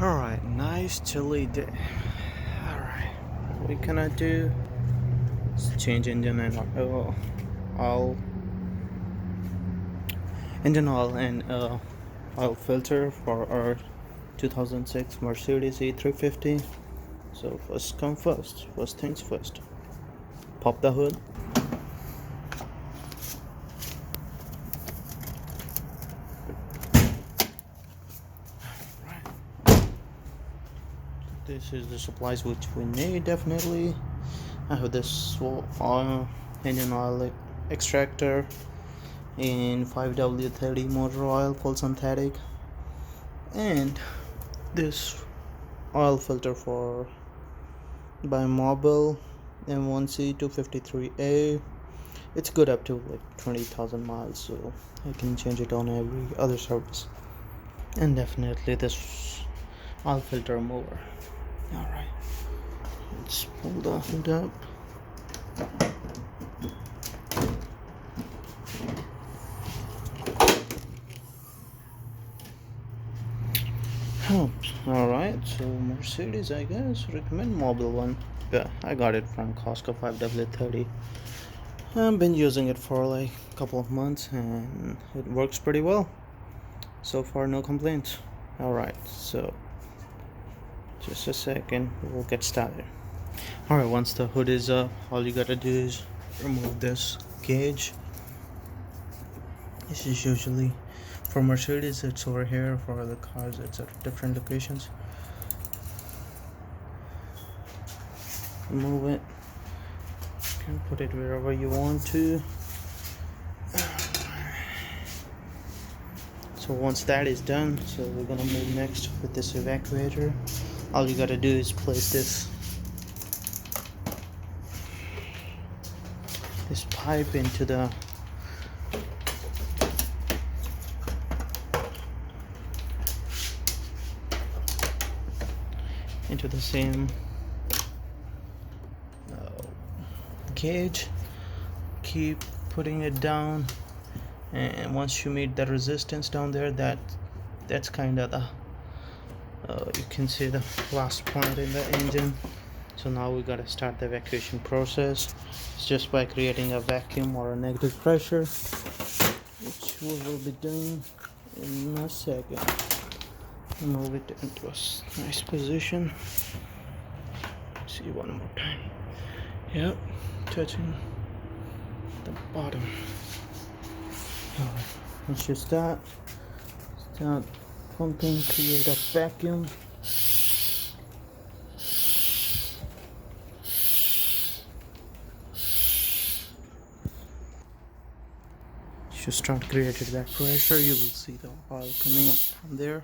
Alright, nice chilly day. Alright, what we gonna do is change oil, engine oil and oil filter for our 2006 Mercedes E350. So first things first. Pop the hood. This is the supplies which we need definitely. I have this engine oil extractor in 5W30 motor oil, full synthetic, and this oil filter by Mobil M1C 253A. It's good up to like 20,000 miles, so I can change it on every other service. And definitely this oil filter remover. Alright, let's pull the hood up. Alright, so Mercedes, I guess, recommend Mobil one. Yeah, I got it from Costco 5W30. I've been using it for like a couple of months and it works pretty well. So far, no complaints. Alright, so just a second, we'll get started. Alright, once the hood is up, all you gotta do is remove this gauge. This is usually for Mercedes, it's over here. For other cars, it's at different locations. Remove it. You can put it wherever you want to. So once that is done, so we're gonna move next with this evacuator. All you gotta do is place this pipe into the same gauge. Keep putting it down, and once you meet the resistance down there, that's kind of the you can see the last point in the engine. So now we gotta start the evacuation process. It's just by creating a vacuum or a negative pressure, which we will be doing in a second. Move it into a nice position. See one more time. Yep, touching the bottom. Once you start pumping, create a vacuum. You start creating that pressure, you will see the oil coming up from there.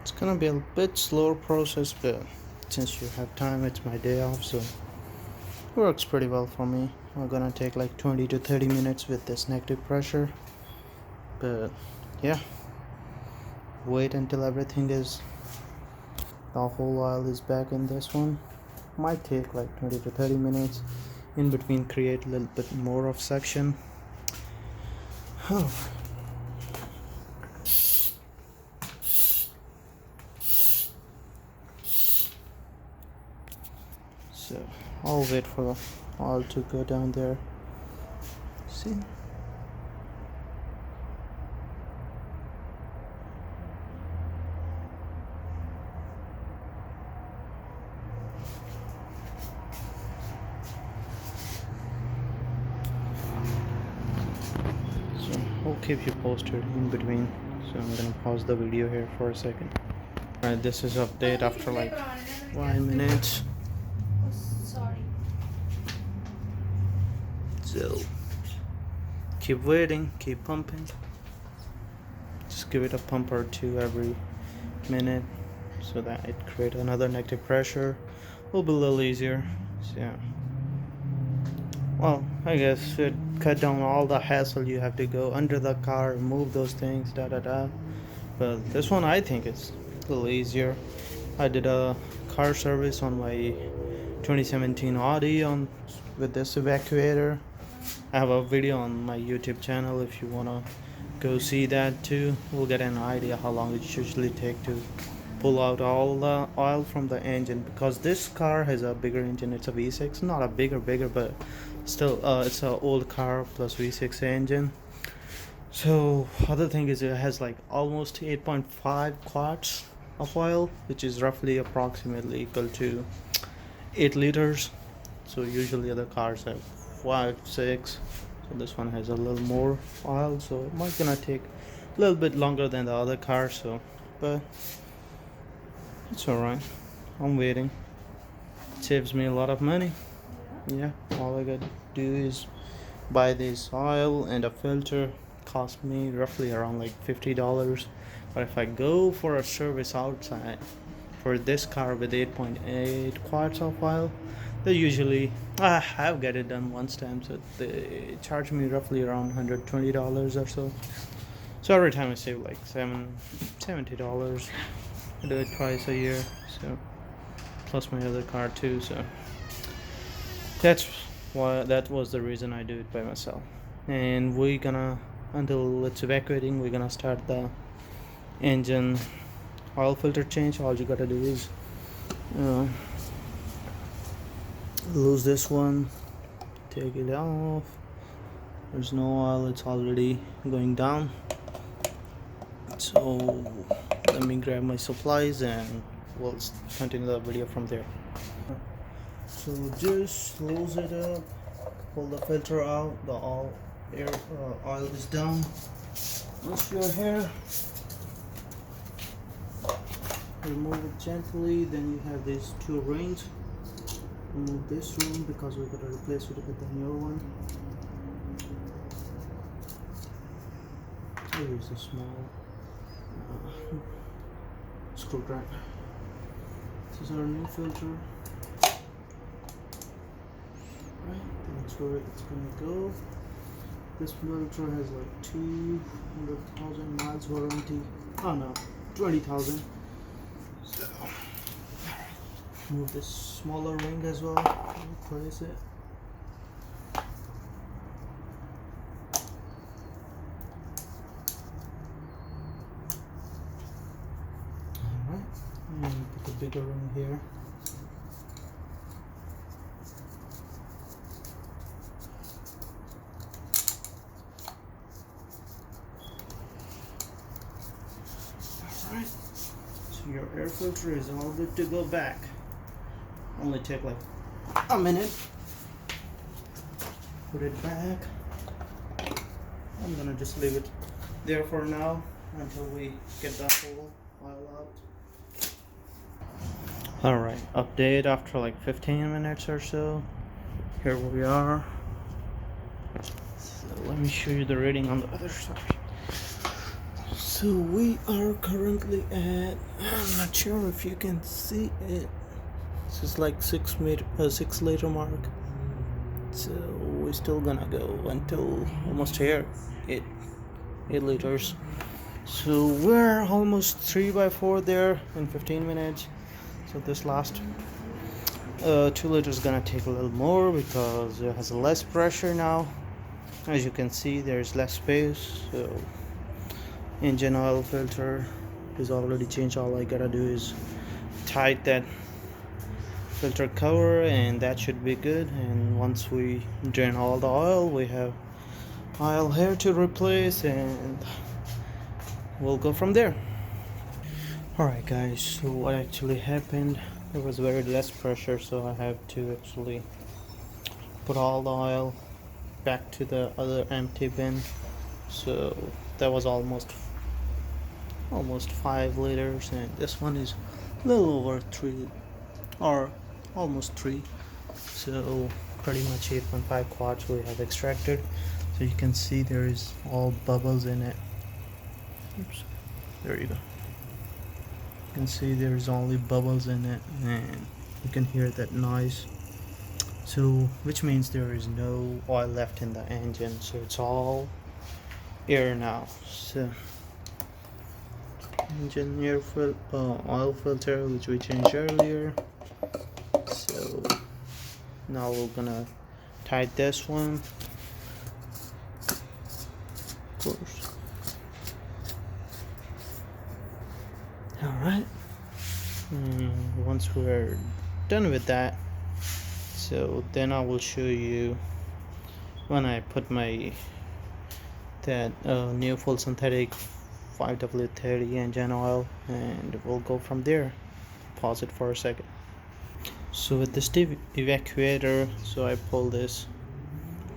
It's gonna be a bit slower process, but since you have time, it's my day off, so it works pretty well for me. I'm gonna take like 20 to 30 minutes with this negative pressure, but yeah, wait until everything is, the whole oil is back in this one. Might take like 20 to 30 minutes. In between, create a little bit more of suction. So I'll wait for the oil to go down there. See? So I'll keep you posted in between. So I'm gonna pause the video here for a second. Alright, this is update after like 1 minute. So keep waiting, keep pumping. Just give it a pump or two every minute so that it creates another negative pressure. Will be a little easier. So yeah. Well, I guess it cut down all the hassle. You have to go under the car, move those things, But this one I think is a little easier. I did a car service on my 2017 Audi on with this evacuator. I have a video on my YouTube channel if you wanna go see that too. We'll get an idea how long it usually take to pull out all the oil from the engine, because this car has a bigger engine. It's a V6, not a bigger, but still it's an old car plus V6 engine. So other thing is it has like almost 8.5 quarts of oil, which is roughly approximately equal to 8 liters. So usually other cars have 5 6, so this one has a little more oil, so it might gonna take a little bit longer than the other car. So but it's alright, I'm waiting. It saves me a lot of money. Yeah, all I gotta do is buy this oil and a filter. Cost me roughly around like $50. But if I go for a service outside for this car with 8.8 quarts of oil, they usually I've got it done once time, so they charge me roughly around $120 or so. So every time I save like $70. I do it twice a year, so plus my other car too. So that's why, that was the reason I do it by myself. And we're gonna, until it's evacuating, we're gonna start the engine oil filter change. All you gotta do is lose this one, take it off. There's no oil, it's already going down. So let me grab my supplies and we'll continue the video from there. So just close it up, pull the filter out, the oil is down. Wash your hair, remove it gently. Then you have these two rings. Remove this ring because we're going to replace it with the new one. Here's a small screwdriver. This is our new filter. Right, that's where it's gonna go. This filter has like 200,000 miles warranty. Oh no, 20,000. So move this smaller ring as well. Place it. Alright, and put the bigger ring here. Alright, so your air filter is all good to go back. Only take like a minute. Put it back. I'm gonna just leave it there for now until we get the whole oil out. Alright, update after like 15 minutes or so. Here we are. So let me show you the rating on the other side. So we are currently at, I'm not sure if you can see it. This is like 6 liter mark. So we're still gonna go until almost here, 8 liters. So we're almost 3/4 there in 15 minutes. So this last 2 liters is gonna take a little more because it has less pressure now. As you can see, there's less space. So engine oil filter is already changed. All I gotta do is tighten that filter cover and that should be good. And once we drain all the oil, we have oil here to replace and we'll go from there. Alright guys, so what actually happened, there was very less pressure, so I have to actually put all the oil back to the other empty bin. So that was almost 5 liters, and this one is a little over 3 or almost 3. So pretty much 8.5 quarts we have extracted. So you can see there is all bubbles in it. Oops, there you go. You can see there's only bubbles in it and you can hear that noise. So which means there is no oil left in the engine, so it's all air now. So engine oil filter, which we changed earlier. So Now we're gonna tighten this one, of course. Alright, once we're done with that, so then I will show you when I put my new full synthetic 5W30 engine oil, and we'll go from there. Pause it for a second. So with this evacuator, so I pull this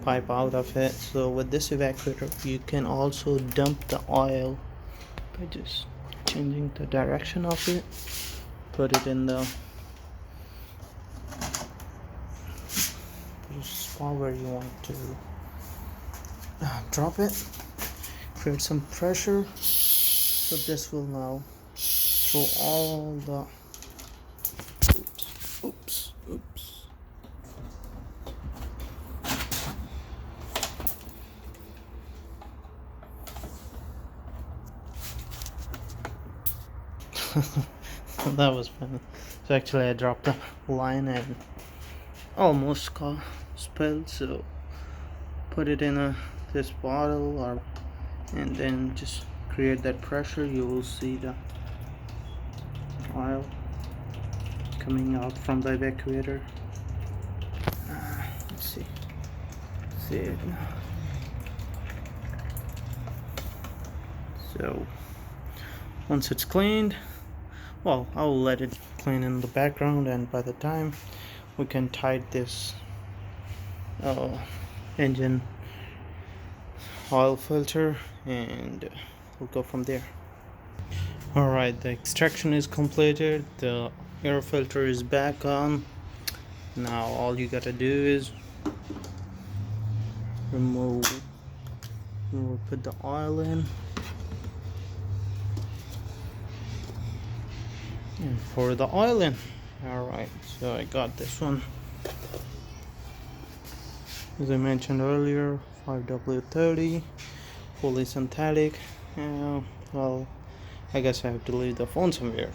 pipe out of it. So with this evacuator you can also dump the oil by just changing the direction of it. Put it in the spot where you want to drop it. Create some pressure, so this will now throw all the oops that was fun. So actually I dropped the line and almost got spilled, so put it in this bottle, and then just create that pressure. You will see the oil coming out from the evacuator. Let's see it now. So once it's cleaned, well, I'll let it clean in the background, and by the time we can tighten this engine oil filter, and we'll go from there. Alright, the extraction is completed, the air filter is back on. Now all you gotta do is put the oil in and pour the oil in. Alright, so I got this one, as I mentioned earlier, 5W30 fully synthetic. Well, I guess I have to leave the phone somewhere.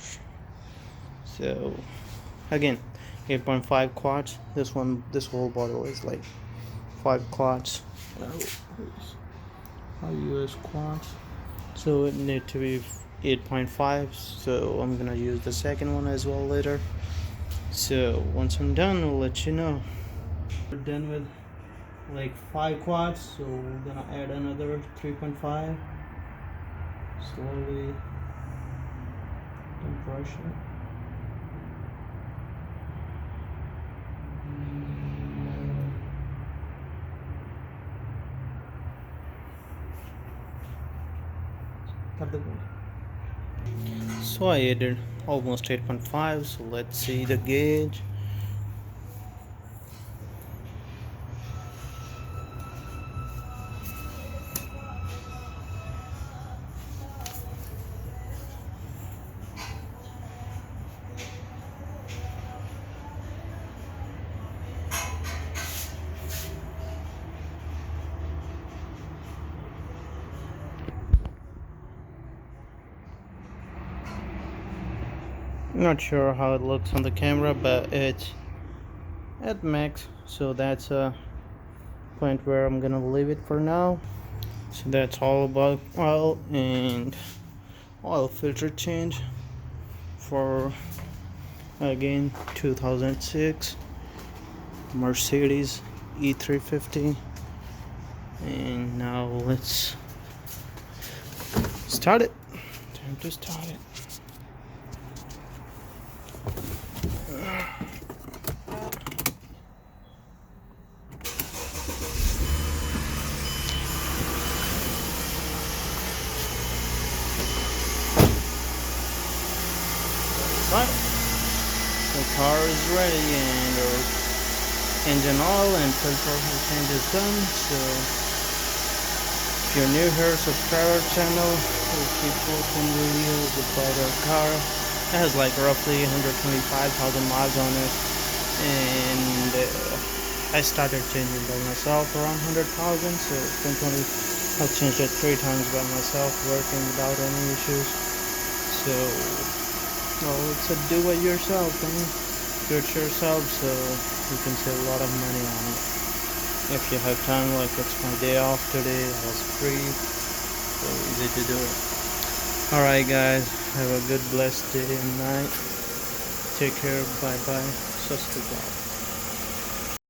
So again, 8.5 quats. This whole bottle is like 5 quats. US quats. So it need to be 8.5. So I'm gonna use the second one as well later. So once I'm done, I'll let you know. We're done with like 5 quats, so we're gonna add another 3.5. Slowly, don't rush it. So I added almost 8.5, so let's see the gauge. Not sure how it looks on the camera, but it's at max, so that's a point where I'm gonna leave it for now. So that's all about oil and oil filter change for, again, 2006 Mercedes E350. And now let's start it. Time to start it. Right, the car is ready and our engine oil and filter change is done. So if you're new here, subscribe our channel. We'll keep posting videos about our car. It has like roughly 125,000 miles on it, and I started changing by myself around 100,000. So I've changed it 3 times by myself, working without any issues. So well, it's a do-it-yourself thing. future sub, so you can save a lot of money on it. If you have time, like it's my day off today, I was free, so easy to do it. Alright guys, have a good blessed day and night. Take care, bye bye, Sasrikal.